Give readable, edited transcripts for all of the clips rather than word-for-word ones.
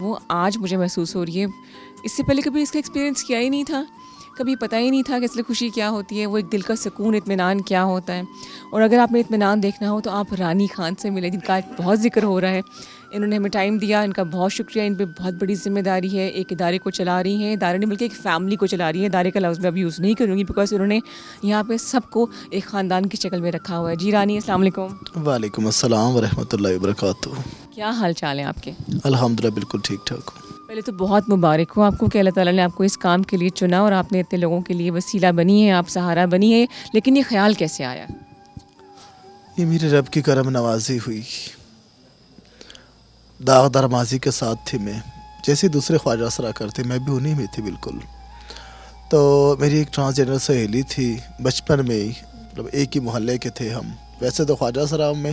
وہ آج مجھے محسوس ہو رہی ہے. اس سے پہلے کبھی اس کا ایکسپیرینس کیا ہی نہیں تھا, کبھی پتہ ہی نہیں تھا کہ اصل خوشی کیا ہوتی ہے, وہ ایک دل کا سکون, اطمینان کیا ہوتا ہے. اور اگر آپ نے اطمینان دیکھنا ہو تو آپ رانی خان سے ملے, جن کا آج بہت ذکر ہو رہا ہے. انہوں نے ہمیں ٹائم دیا, ان کا بہت شکریہ. ان پہ بہت بڑی ذمہ داری ہے, ایک ادارے کو چلا رہی ہیں, ادارے نہیں بلکہ ایک فیملی کو چلا رہی ہیں. ادارے کا لفظ میں اب یوز نہیں کروں گی بیکاز انہوں نے یہاں پہ سب کو ایک خاندان کی شکل میں رکھا ہوا ہے. جی رانی, السلام علیکم. وعلیکم السلام ورحمۃ اللہ وبرکاتہ. کیا حال چال ہیں آپ کے؟ الحمدللہ بالکل ٹھیک ٹھاک ہوں. پہلے تو بہت مبارک ہو آپ کو کہ اللہ تعالیٰ نے آپ کو اس کام کے لیے چنا اور آپ نے اتنے لوگوں کے لیے وسیلہ بنی ہے, آپ سہارا بنی ہے. لیکن یہ خیال کیسے آیا؟ یہ میرے رب کی کرم نوازی ہوئی. داغدار ماضی کے ساتھ تھی میں, جیسے دوسرے خواجہ اسرا کرتے میں بھی انہی میں تھی بالکل. تو میری ایک ٹرانسجینڈر سہیلی تھی بچپن میں ہی, مطلب ایک ہی محلے کے تھے ہم. ویسے تو خواجہ اسرا میں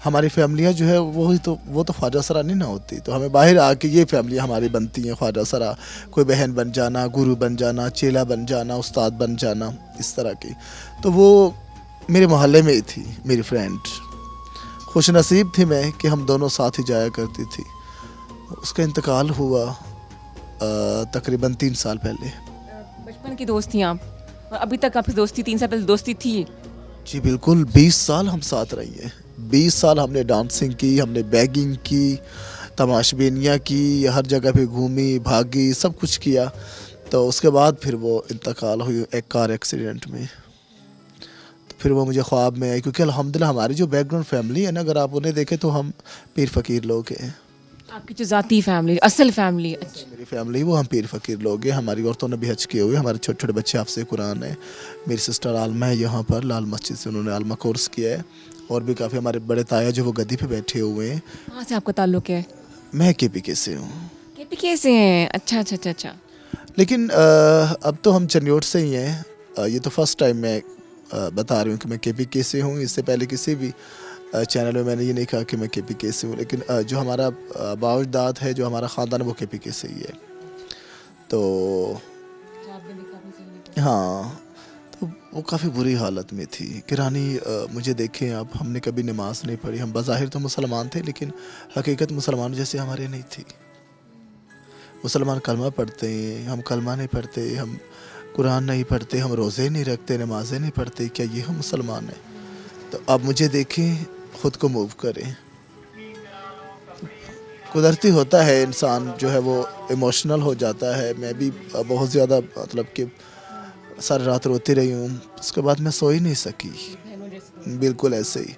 ہماری فیملیاں جو ہے وہ تو خواجہ اسرا نہیں نہ ہوتی, تو ہمیں باہر آ کے یہ فیملی ہماری بنتی ہیں. خواجہ اسرا, کوئی بہن بن جانا, گرو بن جانا, چیلا بن جانا, استاد بن جانا, اس طرح کی. تو وہ میرے محلے میں ہی تھی میری فرینڈ. خوش نصیب تھی میں کہ ہم دونوں ساتھ ہی جایا کرتی تھی. اس کا انتقال ہوا تقریباً 3 سال پہلے. بچپن کی دوست تھیں آپ, اور ابھی تک آپ کی دوستی 3 سال پہلے دوستی تھی؟ جی بالکل, 20 سال ہم ساتھ رہی ہیں. 20 سال ہم نے ڈانسنگ کی, ہم نے بیگنگ کی, تماش بینیاں کی, ہر جگہ پہ گھومی بھاگی, سب کچھ کیا. تو اس کے بعد پھر وہ انتقال ہوئی ایک کار ایکسیڈنٹ میں. تو پھر وہ مجھے خواب میں آئی, کیونکہ الحمدللہ ہماری جو بیک گراؤنڈ فیملی ہے نا, اگر آپ انہیں دیکھیں تو ہم پیر فقیر لوگ ہیں. آپ کی جو ذاتی فیملی, اصل فیملی؟ میری فیملی وہ ہم پیر فقیر لوگ ہیں. ہماری عورتوں نے بھی حج کیے ہوئے, ہمارے چھوٹے چھوٹے بچے حافظ قرآن ہیں. میری سسٹر عالمہ ہے یہاں پر لال مسجد سے, انہوں نے عالمہ کورس کیا ہے. اور بھی کافی ہمارے بڑے تایا جو وہ گدی پہ بیٹھے ہوئے ہیں. کہاں سے آپ کا تعلق ہے؟ میں کے پی کے سے ہوں. کے پی کے سے ہیں؟ اچھا اچھا اچھا اچھا. لیکن اب تو ہم چنیوٹ سے ہی ہیں. یہ تو فرسٹ ٹائم میں بتا رہی ہوں کہ میں کے پی کے سے ہوں. اس سے پہلے کسی بھی چینل میں نے یہ نہیں کہا کہ میں کے پی کے سے ہوں. لیکن جو ہمارا بااجداد ہے, جو ہمارا خاندان ہے, وہ کے پی کے سے ہی ہے. تو ہاں, تو وہ کافی بری حالت میں تھی کہ رانی مجھے دیکھیں آپ, ہم نے کبھی نماز نہیں پڑھی. ہم بظاہر تو مسلمان تھے لیکن حقیقت مسلمان جیسے ہمارے نہیں تھی. مسلمان کلمہ پڑھتے ہیں, ہم کلمہ نہیں پڑھتے, ہم قرآن نہیں پڑھتے, ہم روزے نہیں رکھتے, نمازیں نہیں پڑھتے. کیا یہ ہم مسلمان ہیں؟ تو اب مجھے دیکھیں, خود کو موو کریں. قدرتی ہوتا ہے انسان جو ہے وہ ایموشنل ہو جاتا ہے. میں بھی بہت زیادہ مطلب کہ ساری رات روتی رہی ہوں. اس کے بعد میں سو ہی نہیں سکی, بالکل ایسے ہی.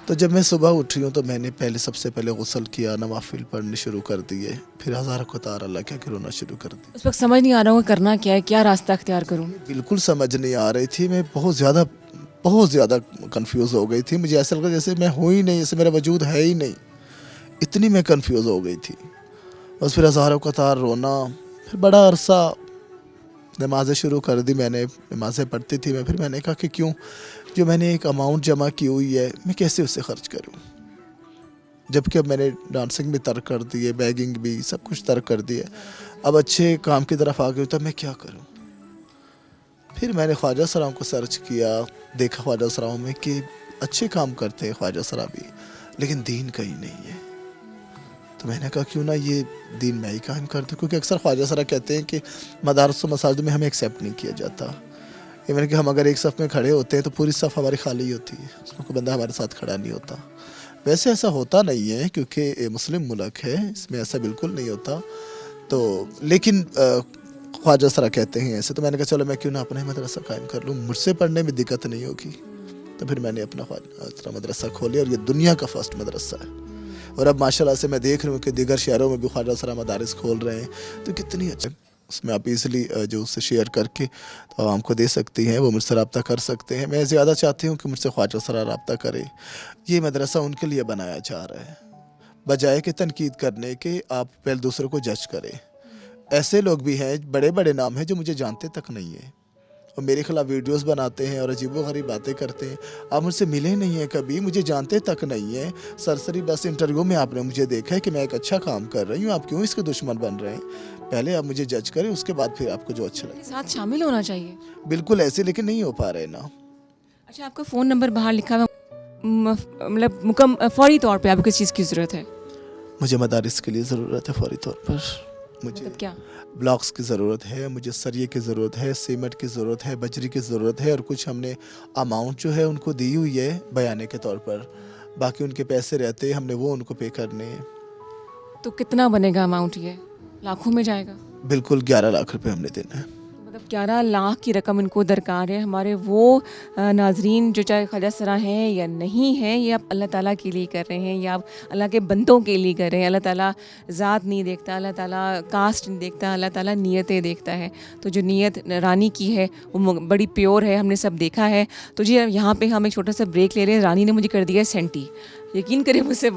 تو جب میں صبح اٹھی ہوں تو میں نے سب سے پہلے غسل کیا, نوافل پڑھنے شروع کر دیے, پھر ہزاروں قطار اللہ کیا کہ رونا شروع کر دی. اس وقت سمجھ نہیں آ رہا ہوں کرنا کیا ہے, کیا راستہ اختیار کروں. بالکل سمجھ نہیں آ رہی تھی. میں بہت زیادہ کنفیوز ہو گئی تھی. مجھے ایسا لگا جیسے میں ہوں ہی نہیں, جیسے میرا وجود ہے ہی نہیں. اتنی میں کنفیوز ہو گئی تھی. بس پھر ہزاروں قطار رونا. پھر بڑا عرصہ نمازیں شروع کر دی میں نے, نمازیں پڑھتی تھی میں. پھر میں نے کہا کہ کیوں, جو میں نے ایک اماؤنٹ جمع کی ہوئی ہے میں کیسے اسے خرچ کروں, جبکہ اب میں نے ڈانسنگ بھی ترک کر دی ہے, بیگنگ بھی, سب کچھ ترک کر دی ہے. اب اچھے کام کی طرف آ گئی, تو میں کیا کروں. پھر میں نے خواجہ اسرا کو سرچ کیا, دیکھا خواجہ اسرا میں کہ اچھے کام کرتے ہیں خواجہ اسرا بھی, لیکن دین کہیں نہیں ہے. تو میں نے کہا کیوں نہ یہ دین میں ہی قائم کر دوں, کیونکہ اکثر خواجہ اسرا کہتے ہیں کہ مدارس و مساجد میں ہمیں ایکسیپٹ نہیں کیا جاتا. ایون کہ ہم اگر ایک صف میں کھڑے ہوتے ہیں تو پوری صف ہماری خالی ہوتی ہے, اس میں کوئی بندہ ہمارے ساتھ کھڑا نہیں ہوتا. ویسے ایسا ہوتا نہیں ہے کیونکہ یہ مسلم ملک ہے, اس میں ایسا بالکل نہیں ہوتا. تو لیکن خواجہ اسرا کہتے ہیں ایسے. تو میں نے کہا چلو میں کیوں نہ اپنا ہی مدرسہ قائم کر لوں, مجھ سے پڑھنے میں دقت نہیں ہوگی. تو پھر میں نے اپنا خواجہ اسرا مدرسہ کھولیا, اور یہ دنیا کا فرسٹ مدرسہ ہے. اور اب ماشاءاللہ سے میں دیکھ رہا ہوں کہ دیگر شہروں میں بھی خواجہ اسرا مدارس کھول رہے ہیں. تو کتنی اچھا, اس میں آپ ایزیلی جو اسے شیئر کر کے تو عوام کو دے سکتی ہیں, وہ مجھ سے رابطہ کر سکتے ہیں. میں زیادہ چاہتی ہوں کہ مجھ سے خواجہ اسرا رابطہ کرے. یہ مدرسہ ان کے لیے بنایا جا رہا ہے, بجائے کہ تنقید کرنے کے آپ پہلے دوسروں کو جج کریں. ایسے لوگ بھی ہیں, بڑے بڑے نام ہیں, جو مجھے جانتے تک نہیں ہیں, اور میرے خلاف ویڈیوز بناتے ہیں اور عجیب و غریب باتیں کرتے ہیں. آپ مجھ سے ملے نہیں ہیں کبھی, مجھے جانتے تک نہیں ہیں. سرسری بس انٹرویو میں آپ نے مجھے دیکھا ہے کہ میں ایک اچھا کام کر رہی ہوں, آپ کیوں اس کے دشمن بن رہے ہیں. پہلے آپ مجھے جج کریں, اس کے بعد پھر آپ کو جو اچھا لگے ساتھ شامل ہونا چاہیے. بالکل ایسے, لیکن نہیں ہو پا رہے نا. اچھا, آپ کا فون نمبر باہر لکھا ہوا, مطلب فوری طور پہ آپ کو کس چیز کی ضرورت ہے؟ مجھے مدارس کے لیے ضرورت ہے فوری طور پر. مجھے مطلب کیا؟ بلاکس کی ضرورت ہے, مجھے سریے کی ضرورت ہے, سیمنٹ کی ضرورت ہے, بجری کی ضرورت ہے, اور کچھ ہم نے اماؤنٹ جو ہے ان کو دی ہوئی ہے بیانے کے طور پر, باقی ان کے پیسے رہتے ہم نے وہ ان کو پے کرنے ہیں. تو کتنا بنے گا اماؤنٹ؟ یہ لاکھوں میں جائے گا؟ بالکل 11 لاکھ روپے ہم نے دینا ہے. مطلب 11 لاکھ کی رقم ان کو درکار ہے. ہمارے وہ ناظرین جو چاہے خواجہ سرا ہیں یا نہیں ہیں, یہ آپ اللہ تعالیٰ کے لیے کر رہے ہیں یا آپ اللہ کے بندوں کے لیے کر رہے ہیں. اللہ تعالیٰ ذات نہیں دیکھتا, اللہ تعالیٰ کاسٹ نہیں دیکھتا, اللہ تعالیٰ نیتیں دیکھتا ہے. تو جو نیت رانی کی ہے وہ بڑی پیور ہے, ہم نے سب دیکھا ہے. تو جی یہاں پہ ہم ایک چھوٹا سا بریک لے رہے ہیں. رانی نے مجھے کر دیا ہے سینٹی, یقین کریں مجھ سے